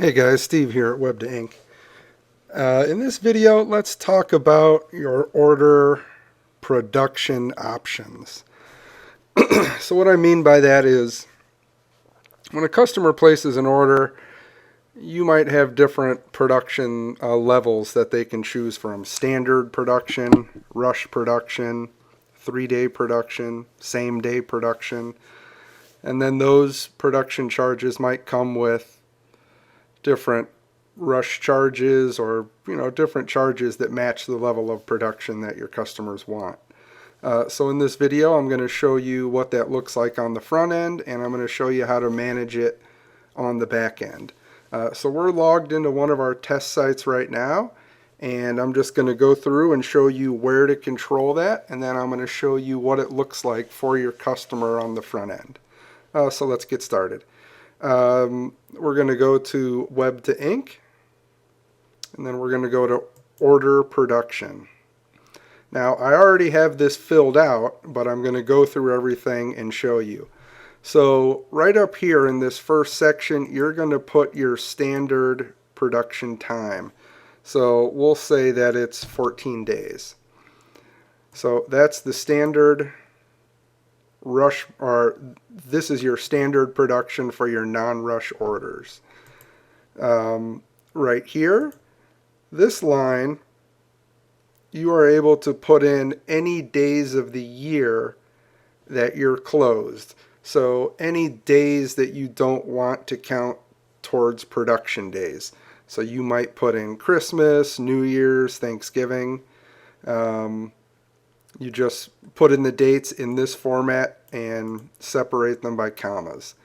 Hey guys, Steve here at Web2Ink. In this video, let's talk about your order production options. So what I mean by that is when a customer places an order, you might have different production levels that they can choose from. Standard production, rush production, 3-day production, same-day production. And then those production charges might come with different rush charges or different charges that match the level of production that your customers want. So in this video I'm going to show you what that looks like on the front end, and I'm going to show you how to manage it on the back end. So we're logged into one of our test sites right now, and I'm just going to go through and show you where to control that, and then I'm going to show you what it looks like for your customer on the front end. So let's get started. We're going to go to Web2Ink, and then we're going to go to Order Production. Now, I already have this filled out, but I'm going to go through everything and show you. So right up here in this first section, you're going to put your standard production time. So we'll say that it's 14 days. So that's the standard rush, or this is your standard production for your non-rush orders. Right here, this line, you are able to put in any days of the year that you're closed. So any days that you don't want to count towards production days. So you might put in Christmas, New Year's, Thanksgiving. You just put in the dates in this format and separate them by commas.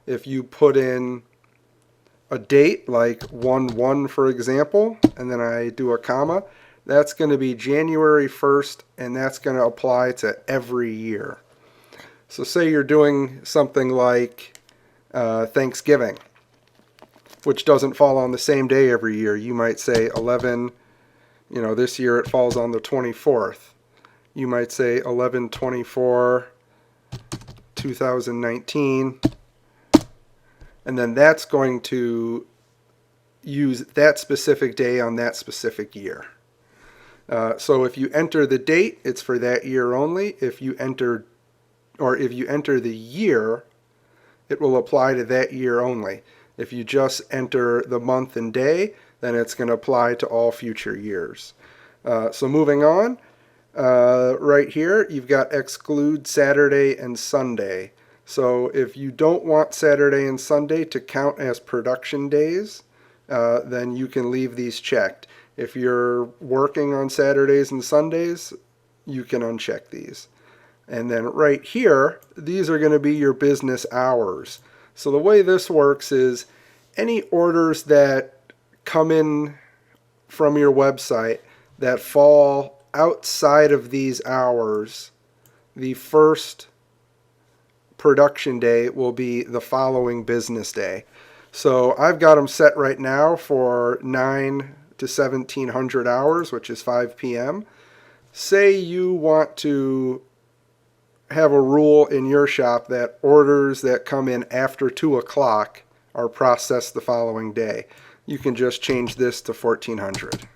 If you put in a date like 1/1 for example, and then I do a comma, that's going to be January 1st, and that's going to apply to every year. So say you're doing something like Thanksgiving, which doesn't fall on the same day every year. You might say 11, this year it falls on the 24th. You might say 11/24/2019, and then that's going to use that specific day on that specific year. So if you enter the date, it's for that year only. If you enter the year, it will apply to that year only. If you just enter the month and day, then it's going to apply to all future years. So moving on. Right here you've got exclude Saturday and Sunday. So if you don't want Saturday and Sunday to count as production days, then you can leave these checked. If you're working on Saturdays and Sundays, you can uncheck these. And then right here, these are going to be your business hours. So the way this works is any orders that come in from your website that fall outside of these hours, the first production day will be the following business day. So I've got them set right now for 9 to 1700 hours, which is 5 p.m. Say you want to have a rule in your shop that orders that come in after 2 o'clock are processed the following day. You can just change this to 1400.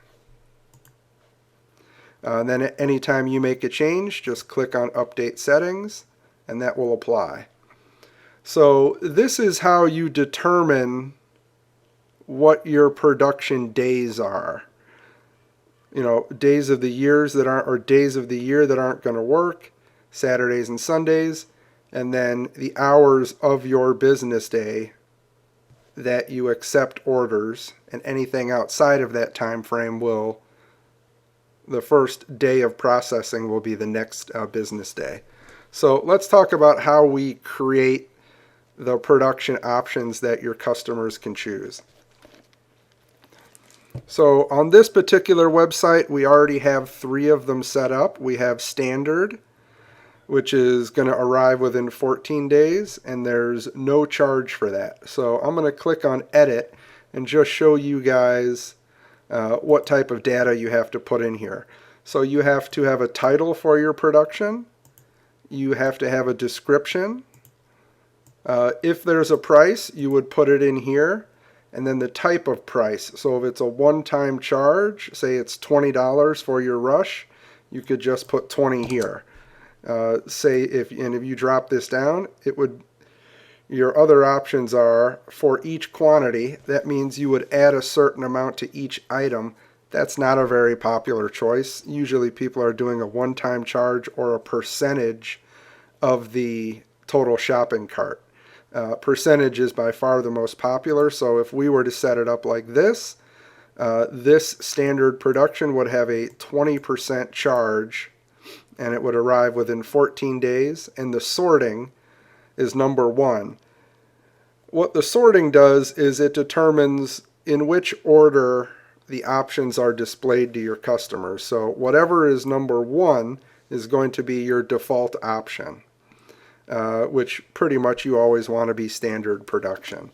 Then anytime you make a change, just click on Update Settings, and that will apply. So this is how you determine what your production days are. Days of the years that aren't, or days of the year that aren't going to work, Saturdays and Sundays, and then the hours of your business day that you accept orders, and anything outside of that time frame will, the first day of processing will be the next business day. So let's talk about how we create the production options that your customers can choose. So on this particular website, we already have 3 of them set up. We have standard, which is going to arrive within 14 days, and there's no charge for that. So I'm going to click on edit and just show you guys what type of data you have to put in here. So you have to have a title for your production. You have to have a description. If there's a price, you would put it in here. and then the type of price. So if it's a one-time charge, say it's $20 for your rush, you could just put 20 here. Say if you drop this down, your other options are for each quantity. That means you would add a certain amount to each item. That's not a very popular choice. Usually people are doing a one-time charge or a percentage of the total shopping cart. Percentage is by far the most popular, so if we were to set it up like this, this standard production would have a 20% charge, and it would arrive within 14 days, and the sorting is number 1. What the sorting does is it determines in which order the options are displayed to your customers. So whatever is number 1 is going to be your default option, which pretty much you always want to be standard production.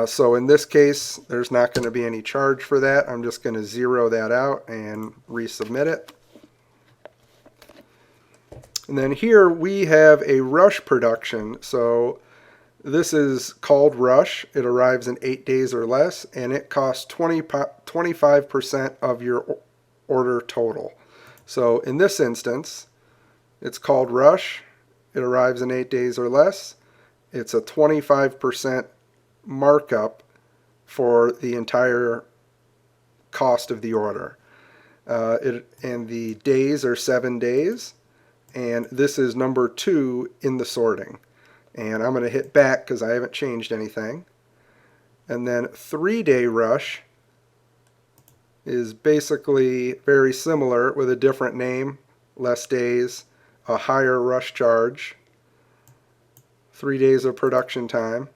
So in this case, there's not going to be any charge for that. I'm just going to zero that out and resubmit it. And then here we have a rush production. So this is called rush. It arrives in 8 days or less, and it costs 25% of your order total. So in this instance, it's called rush. It arrives in 8 days or less. It's a 25% markup for the entire cost of the order. And the days are 7 days. And this is number 2 in the sorting. And I'm going to hit back because I haven't changed anything. And then 3-day rush is basically very similar with a different name, less days, a higher rush charge, 3 days of production time,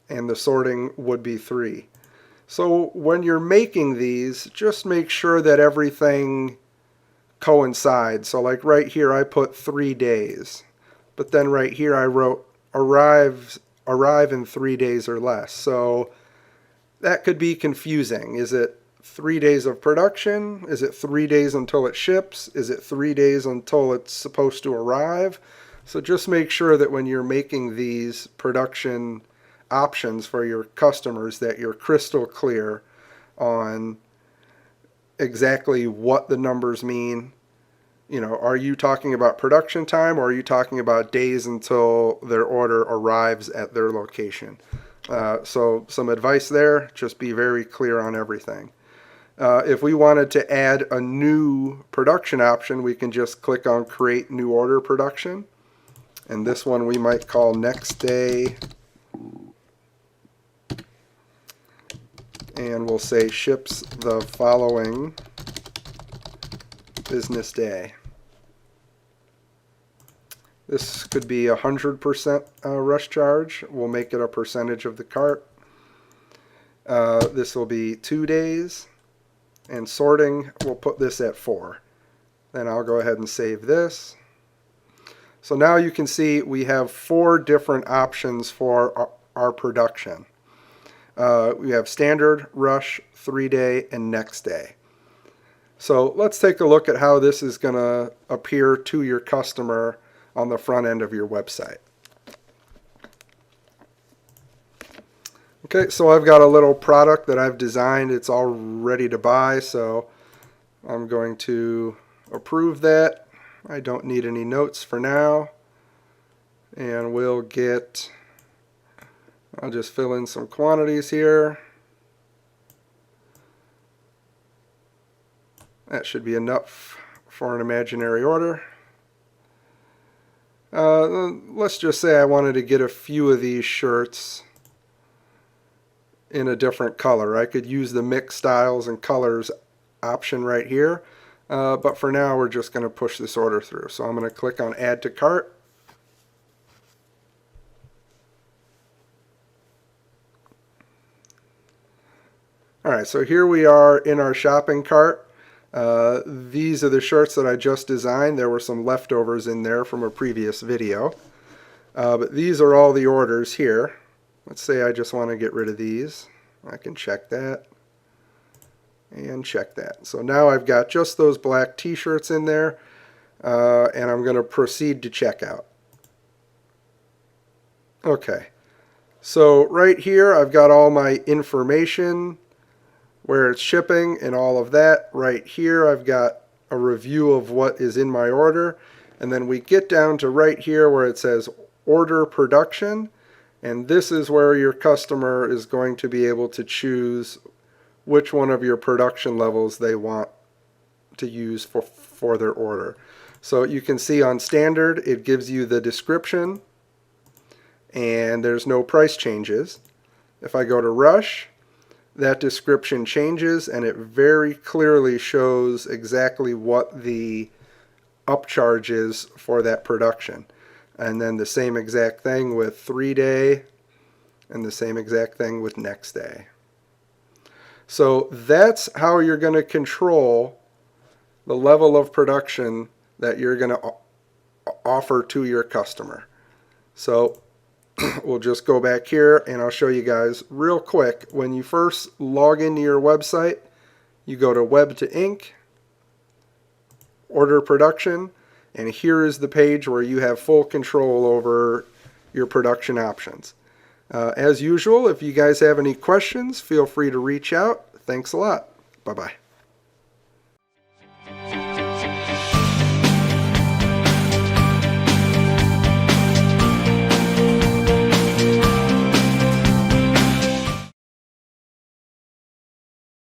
and the sorting would be 3. So when you're making these, just make sure that everything coincides. So like right here I put 3 days, but then right here I wrote arrive in 3 days or less. So that could be confusing. Is it 3 days of production? Is it 3 days until it ships? Is it 3 days until it's supposed to arrive? So just make sure that when you're making these production options for your customers that you're crystal clear on exactly what the numbers mean. You know, are you talking about production time, or are you talking about days until their order arrives at their location? So some advice there, just be very clear on everything. If we wanted to add a new production option, we can just click on create new order production, and this one we might call next day, and we'll say ships the following business day. This could be 100% rush charge. We'll make it a percentage of the cart. This will be 2 days, and sorting, we'll put this at 4. Then I'll go ahead and save this. So now you can see we have 4 different options for our production. We have standard, rush, 3-day, and next day. So let's take a look at how this is going to appear to your customer on the front end of your website. Okay, so I've got a little product that I've designed. It's all ready to buy, so I'm going to approve that. I don't need any notes for now. And we'll get, I'll just fill in some quantities here. That should be enough for an imaginary order. Let's just say I wanted to get a few of these shirts in a different color. I could use the mix styles and colors option right here, but for now we're just going to push this order through. So I'm going to click on add to cart. Alright, so here we are in our shopping cart. These are the shirts that I just designed. There were some leftovers in there from a previous video. But these are all the orders here. Let's say I just want to get rid of these. I can check that and check that. So now I've got just those black t-shirts in there, and I'm going to proceed to checkout. Okay. So right here I've got all my information, where it's shipping and all of that. Right here I've got a review of what is in my order, and then we get down to right here where it says order production, and this is where your customer is going to be able to choose which one of your production levels they want to use for their order. So you can see on standard it gives you the description and there's no price changes. If I go to rush, that description changes and it very clearly shows exactly what the upcharge is for that production. And then the same exact thing with 3-day and the same exact thing with next day. So that's how you're going to control the level of production that you're going to offer to your customer. So we'll just go back here and I'll show you guys real quick. When you first log into your website, you go to Web2Ink, order production, and here is the page where you have full control over your production options. As usual, if you guys have any questions, feel free to reach out. Thanks a lot. Bye-bye.